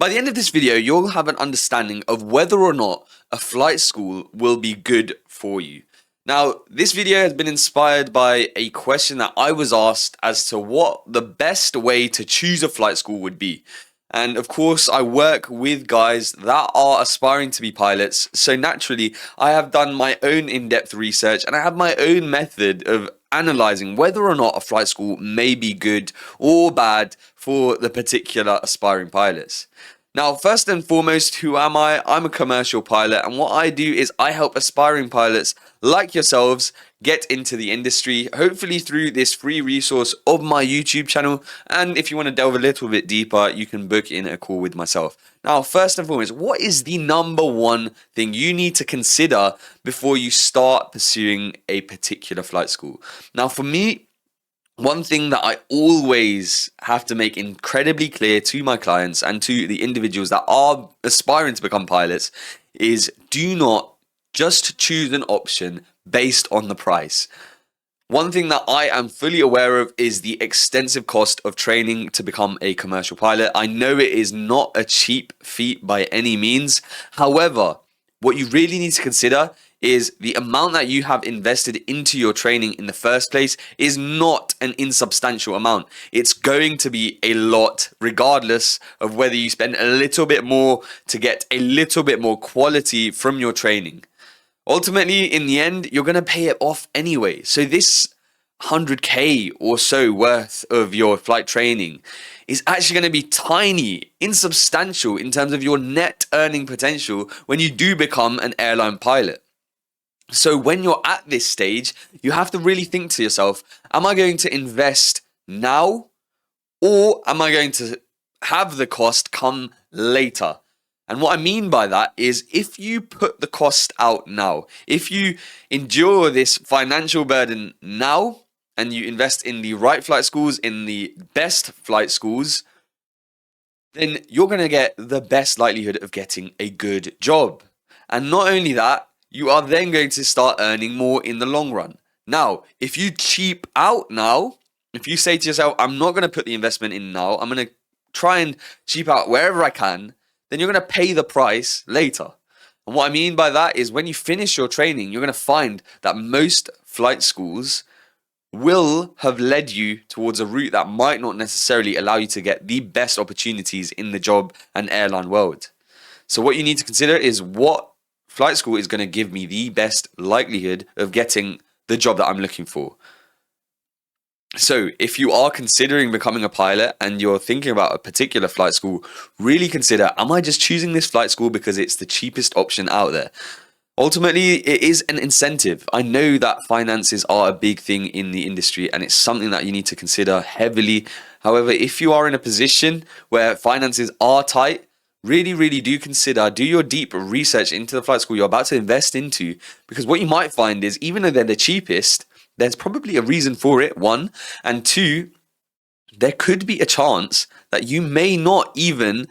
By the end of this video, you'll have an understanding of whether or not a flight school will be good for you. Now, this video has been inspired by a question that I was asked as to what the best way to choose a flight school would be. And of course, I work with guys that are aspiring to be pilots. So naturally, I have done my own in-depth research and I have my own method of analyzing whether or not a flight school may be good or bad for the particular aspiring pilots. Now, first and foremost, who am I? I'm a commercial pilot, and what I do is I help aspiring pilots like yourselves get into the industry, hopefully through this free resource of my YouTube channel. And if you want to delve a little bit deeper, you can book in a call with myself. Now, first and foremost, what is the number one thing you need to consider before you start pursuing a particular flight school? Now, for me, one thing that I always have to make incredibly clear to my clients and to the individuals that are aspiring to become pilots is do not just choose an option based on the price. One thing that I am fully aware of is the extensive cost of training to become a commercial pilot. I know it is not a cheap feat by any means. However, what you really need to consider is the amount that you have invested into your training in the first place is not an insubstantial amount. It's going to be a lot regardless of whether you spend a little bit more to get a little bit more quality from your training. Ultimately, in the end, you're going to pay it off anyway. So this 100K or so worth of your flight training is actually going to be tiny, insubstantial in terms of your net earning potential when you do become an airline pilot. So when you're at this stage, you have to really think to yourself, am I going to invest now or am I going to have the cost come later? And what I mean by that is if you put the cost out now, if you endure this financial burden now and you invest in the right flight schools, in the best flight schools, then you're going to get the best likelihood of getting a good job. And not only that, you are then going to start earning more in the long run. Now, if you cheap out now, if you say to yourself, I'm not going to put the investment in now, I'm going to try and cheap out wherever I can, then you're going to pay the price later. And what I mean by that is when you finish your training, you're going to find that most flight schools will have led you towards a route that might not necessarily allow you to get the best opportunities in the job and airline world. So what you need to consider is what flight school is going to give me the best likelihood of getting the job that I'm looking for. So if you are considering becoming a pilot and you're thinking about a particular flight school, really consider, am I just choosing this flight school because it's the cheapest option out there? Ultimately, it is an incentive. I know that finances are a big thing in the industry and it's something that you need to consider heavily. However, if you are in a position where finances are tight, really do consider, do your deep research into the flight school you're about to invest into, because what you might find is even though they're the cheapest, there's probably a reason for it, one, and two, there could be a chance that you may not even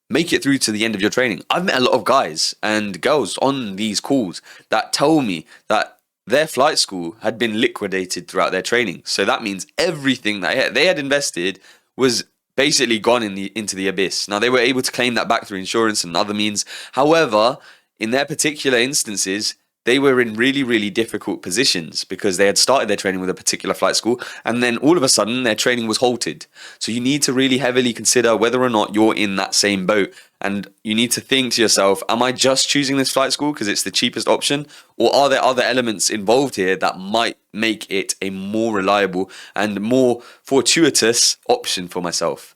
make it through to the end of your training. I've met a lot of guys and girls on these calls that tell me that their flight school had been liquidated throughout their training. So that means everything that they had invested was basically gone into the abyss. Now, they were able to claim that back through insurance and other means. However, in their particular instances, they were in really difficult positions because they had started their training with a particular flight school and then all of a sudden their training was halted. So you need to really heavily consider whether or not you're in that same boat, and you need to think to yourself, am I just choosing this flight school because it's the cheapest option, or are there other elements involved here that might make it a more reliable and more fortuitous option for myself?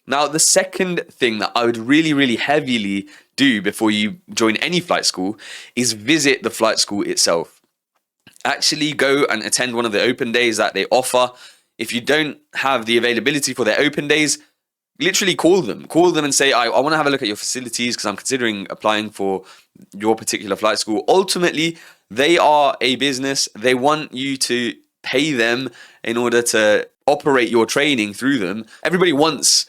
Now, the second thing that I would really heavily do before you join any flight school is visit the flight school itself. Actually go and attend one of the open days that they offer. If you don't have the availability for their open days, literally call them and say, I want to have a look at your facilities because I'm considering applying for your particular flight school. Ultimately, they are a business. They want you to pay them in order to operate your training through them. Everybody wants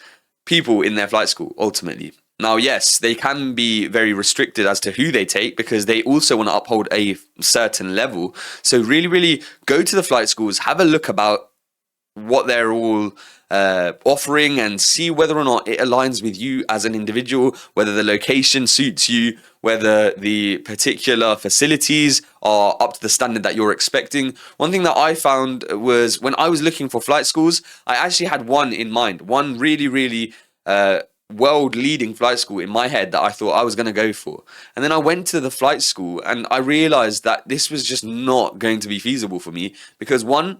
people in their flight school, ultimately. Now, yes, they can be very restricted as to who they take because they also want to uphold a certain level. So really go to the flight schools, have a look about what they're all offering and see whether or not it aligns with you as an individual, whether the location suits you, whether the particular facilities are up to the standard that you're expecting. One thing that I found was when I was looking for flight schools, I actually had one in mind, one really, really world leading flight school in my head that I thought I was going to go for. And then I went to the flight school and I realized that this was just not going to be feasible for me because one,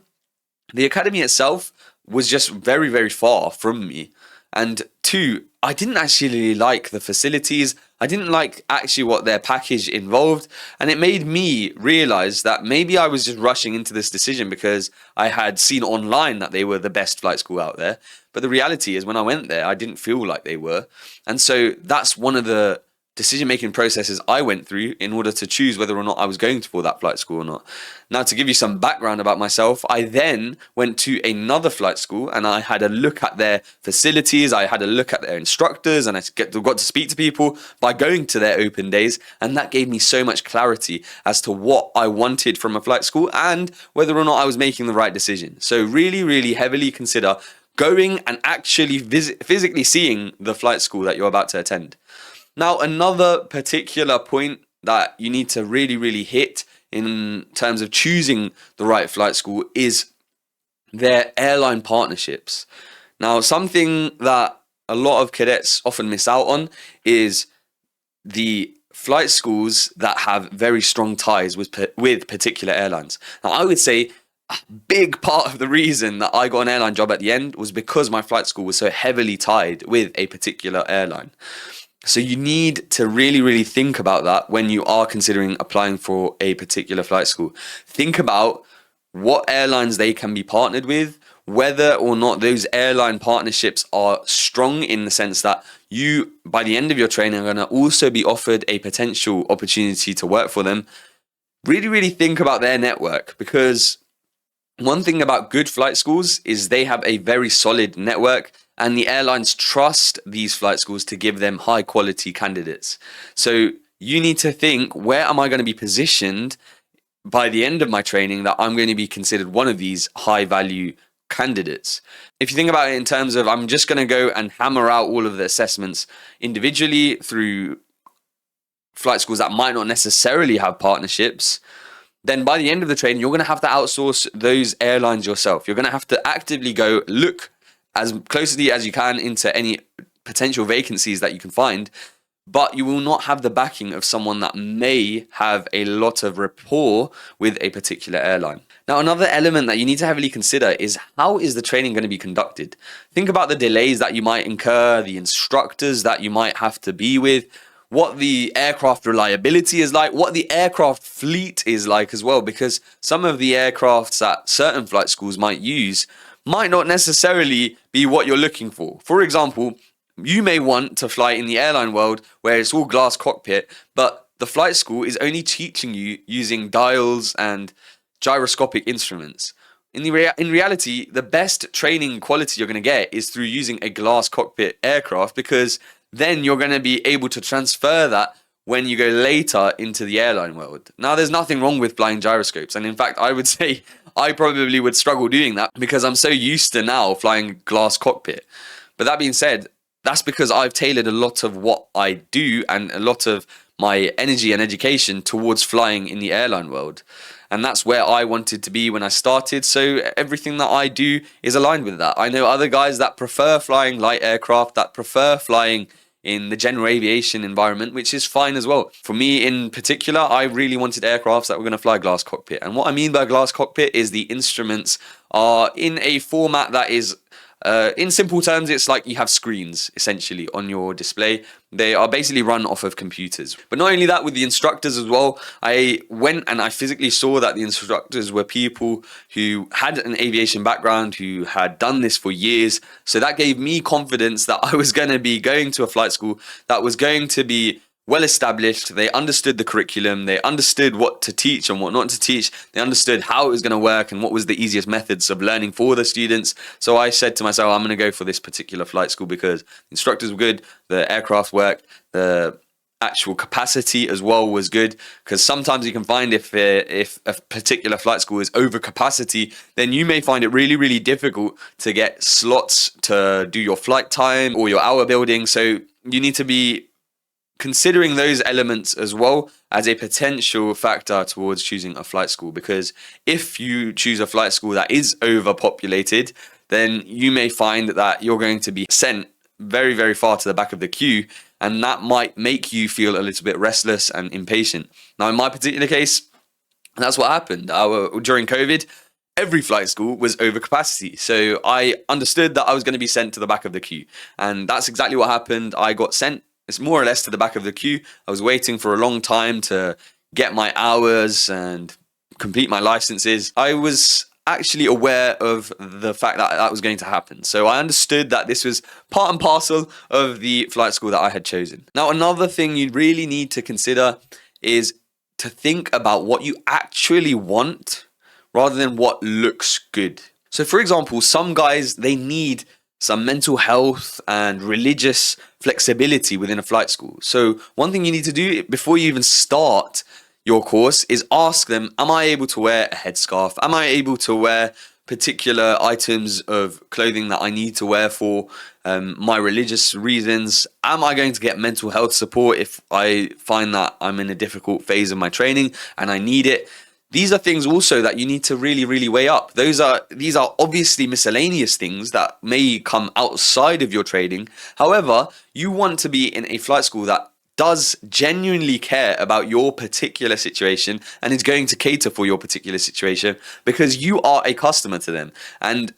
the academy itself was just very, very far from me. And two, I didn't actually like the facilities. I didn't like actually what their package involved. And it made me realize that maybe I was just rushing into this decision because I had seen online that they were the best flight school out there. But the reality is when I went there, I didn't feel like they were. And so that's one of the decision-making processes I went through in order to choose whether or not I was going for that flight school or not. Now, to give you some background about myself, I then went to another flight school and I had a look at their facilities, I had a look at their instructors, and I got to speak to people by going to their open days, and that gave me so much clarity as to what I wanted from a flight school and whether or not I was making the right decision. So really, really heavily consider going and actually physically seeing the flight school that you're about to attend. Now, another particular point that you need to really, really hit in terms of choosing the right flight school is their airline partnerships. Now, something that a lot of cadets often miss out on is the flight schools that have very strong ties with particular airlines. Now, I would say a big part of the reason that I got an airline job at the end was because my flight school was so heavily tied with a particular airline. So you need to really, really think about that when you are considering applying for a particular flight school. Think about what airlines they can be partnered with, whether or not those airline partnerships are strong in the sense that you, by the end of your training, are going to also be offered a potential opportunity to work for them. Really, really think about their network, because one thing about good flight schools is they have a very solid network, and the airlines trust these flight schools to give them high quality candidates. So you need to think, where am I going to be positioned by the end of my training that I'm going to be considered one of these high value candidates? If you think about it in terms of, I'm just going to go and hammer out all of the assessments individually through flight schools that might not necessarily have partnerships, then by the end of the training, you're going to have to outsource those airlines yourself. You're going to have to actively go look as closely as you can into any potential vacancies that you can find, but you will not have the backing of someone that may have a lot of rapport with a particular airline. Now, another element that you need to heavily consider is, how is the training going to be conducted? Think about the delays that you might incur, the instructors that you might have to be with, what the aircraft reliability is like, what the aircraft fleet is like as well, because some of the aircrafts that certain flight schools might use might not necessarily be what you're looking for. For example, you may want to fly in the airline world where it's all glass cockpit, but the flight school is only teaching you using dials and gyroscopic instruments. In reality, the best training quality you're going to get is through using a glass cockpit aircraft, because then you're going to be able to transfer that when you go later into the airline world. Now, there's nothing wrong with flying gyroscopes. And in fact, I would say I probably would struggle doing that because I'm so used to now flying glass cockpit. But that being said, that's because I've tailored a lot of what I do and a lot of my energy and education towards flying in the airline world. And that's where I wanted to be when I started. So everything that I do is aligned with that. I know other guys that prefer flying light aircraft, that prefer flying in the general aviation environment, which is fine as well. For me in particular, I really wanted aircrafts that were going to fly glass cockpit. And what I mean by glass cockpit is the instruments are in a format that is, in simple terms, it's like you have screens essentially on your display. They are basically run off of computers. But not only that, with the instructors as well, I went and I physically saw that the instructors were people who had an aviation background, who had done this for years. So that gave me confidence that I was going to be going to a flight school that was going to be well established. They understood the curriculum, they understood what to teach and what not to teach, they understood how it was going to work and what was the easiest methods of learning for the students. So I said to myself, I'm going to go for this particular flight school because the instructors were good, the aircraft worked, the actual capacity as well was good, because sometimes you can find if a particular flight school is over capacity, then you may find it really difficult to get slots to do your flight time or your hour building. So you need to be considering those elements as well as a potential factor towards choosing a flight school, because if you choose a flight school that is overpopulated, then you may find that you're going to be sent very far to the back of the queue, and that might make you feel a little bit restless and impatient. Now, in my particular case, that's what happened. During COVID, every flight school was over capacity. So I understood that I was going to be sent to the back of the queue. And that's exactly what happened. I got sent, it's more or less, to the back of the queue. I was waiting for a long time to get my hours and complete my licenses. I was actually aware of the fact that that was going to happen. So I understood that this was part and parcel of the flight school that I had chosen. Now, another thing you really need to consider is to think about what you actually want rather than what looks good. So for example, some guys, they need some mental health and religious flexibility within a flight school. So one thing you need to do before you even start your course is ask them, am I able to wear a headscarf? Am I able to wear particular items of clothing that I need to wear for my religious reasons? Am I going to get mental health support if I find that I'm in a difficult phase of my training and I need it? These are things also that you need to really weigh up. These are obviously miscellaneous things that may come outside of your training. However, you want to be in a flight school that does genuinely care about your particular situation and is going to cater for your particular situation, because you are a customer to them. And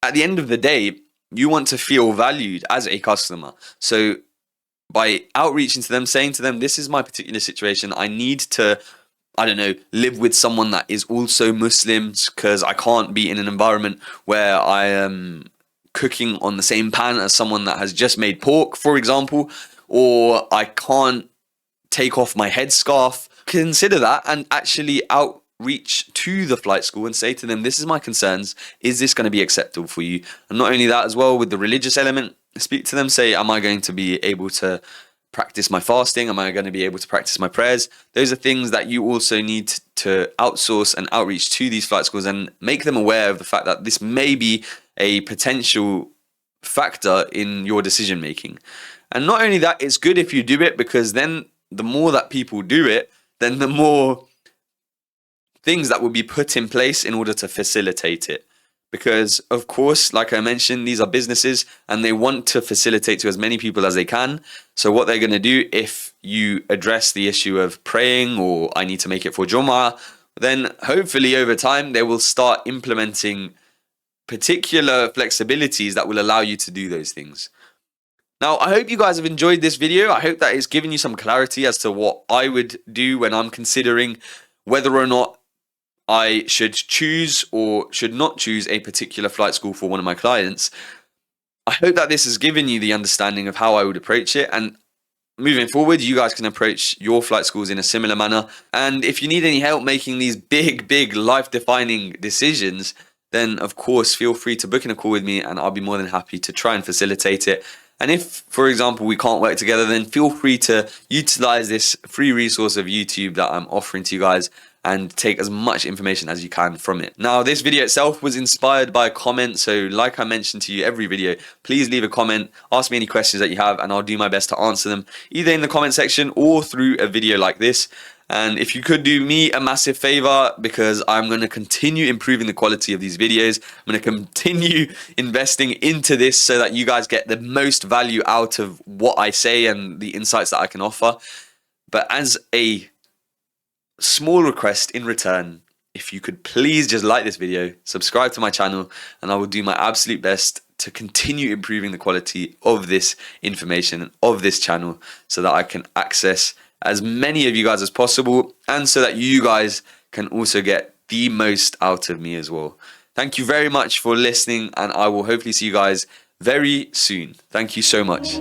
at the end of the day, you want to feel valued as a customer. So by outreaching to them, saying to them, this is my particular situation, I need to, I don't know, live with someone that is also Muslims, because I can't be in an environment where I am cooking on the same pan as someone that has just made pork, for example, or I can't take off my headscarf. Consider that and actually outreach to the flight school and say to them, this is my concerns. Is this going to be acceptable for you? And not only that, as well, with the religious element, speak to them, say, am I going to be able to practice my fasting? Am I going to be able to practice my prayers? Those are things that you also need to outsource and outreach to these flight schools and make them aware of the fact that this may be a potential factor in your decision making. And not only that, it's good if you do it, because then the more that people do it, then the more things that will be put in place in order to facilitate it. Because, of course, like I mentioned, these are businesses and they want to facilitate to as many people as they can. So what they're going to do, if you address the issue of praying or I need to make it for Jummah, then hopefully over time they will start implementing particular flexibilities that will allow you to do those things. Now, I hope you guys have enjoyed this video. I hope that it's given you some clarity as to what I would do when I'm considering whether or not I should choose or should not choose a particular flight school for one of my clients. I hope that this has given you the understanding of how I would approach it. And moving forward, you guys can approach your flight schools in a similar manner. And if you need any help making these big life-defining decisions, then of course, feel free to book in a call with me and I'll be more than happy to try and facilitate it. And if, for example, we can't work together, then feel free to utilize this free resource of YouTube that I'm offering to you guys and take as much information as you can from it. Now, this video itself was inspired by a comment. So like I mentioned to you every video, please leave a comment, ask me any questions that you have, and I'll do my best to answer them either in the comment section or through a video like this. And if you could do me a massive favor, because I'm going to continue improving the quality of these videos, I'm going to continue investing into this so that you guys get the most value out of what I say and the insights that I can offer. But as a small request in return, if you could please just like this video, subscribe to my channel, and I will do my absolute best to continue improving the quality of this information and of this channel so that I can access as many of you guys as possible, and so that you guys can also get the most out of me as well. Thank you very much for listening, and I will hopefully see you guys very soon. Thank you so much.